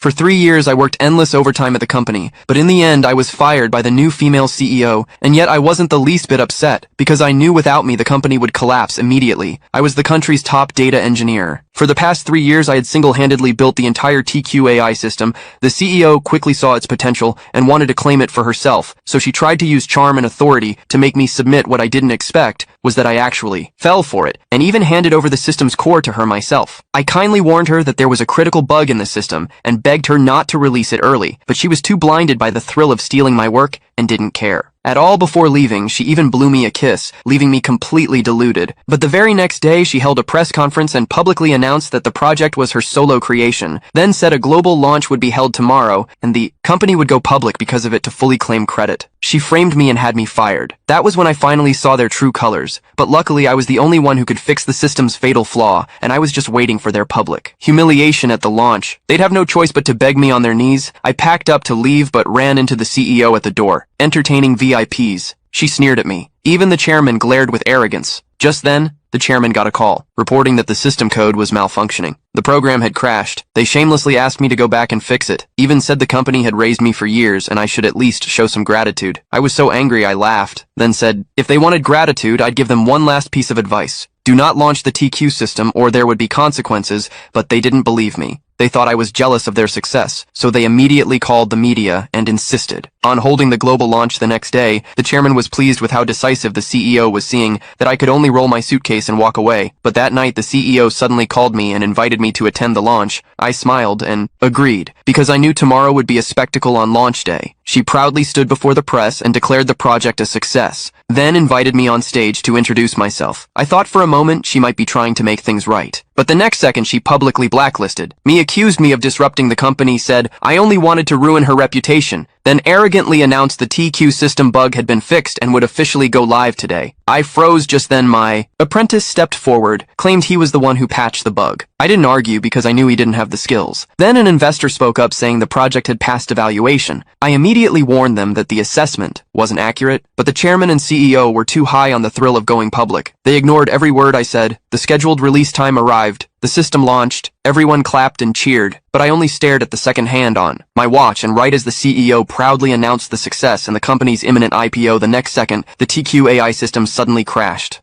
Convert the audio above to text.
For 3 years, I worked endless overtime at the company, but in the end, I was fired by the new female CEO, and yet I wasn't the least bit upset, because I knew without me the company would collapse immediately. I was the country's top data engineer. For the past 3 years, I had single-handedly built the entire TQAI system. The CEO quickly saw its potential and wanted to claim it for herself, so she tried to use charm and authority to make me submit. What I didn't expect was that I actually fell for it, and even handed over the system's core to her myself. I kindly warned her that there was a critical bug in the system, and begged her not to release it early, but she was too blinded by the thrill of stealing my work and didn't care. At all before leaving, she even blew me a kiss, leaving me completely deluded. But the very next day, she held a press conference and publicly announced that the project was her solo creation, then said a global launch would be held tomorrow, and the company would go public because of it to fully claim credit. She framed me and had me fired. That was when I finally saw their true colors. But luckily, I was the only one who could fix the system's fatal flaw, and I was just waiting for their public humiliation at the launch. They'd have no choice but to beg me on their knees. I packed up to leave but ran into the CEO at the door, entertaining VIPs. She sneered at me. Even the chairman glared with arrogance. Just then, the chairman got a call, reporting that the system code was malfunctioning. The program had crashed. They shamelessly asked me to go back and fix it, even said the company had raised me for years and I should at least show some gratitude. I was so angry I laughed, then said, if they wanted gratitude, I'd give them one last piece of advice. Do not launch the TQ system or there would be consequences, but they didn't believe me. They thought I was jealous of their success, so they immediately called the media and insisted on holding the global launch the next day. The chairman was pleased with how decisive the CEO was, seeing that I could only roll my suitcase and walk away. But that night, the CEO suddenly called me and invited me to attend the launch. I smiled and agreed, because I knew tomorrow would be a spectacle on launch day. She proudly stood before the press and declared the project a success, then invited me on stage to introduce myself. I thought for a moment she might be trying to make things right. But the next second she publicly blacklisted me, accused me of disrupting the company, said I only wanted to ruin her reputation, then arrogantly announced the TQ system bug had been fixed and would officially go live today. I froze just then. My apprentice stepped forward, claimed he was the one who patched the bug. I didn't argue because I knew he didn't have the skills. Then an investor spoke up saying the project had passed evaluation. I immediately warned them that the assessment wasn't accurate, but the chairman and CEO were too high on the thrill of going public. They ignored every word I said. The scheduled release time arrived. The system launched. Everyone clapped and cheered, but I only stared at the second hand on my watch, and right as the CEO proudly announced the success and the company's imminent IPO, the next second, the TQAI system suddenly crashed.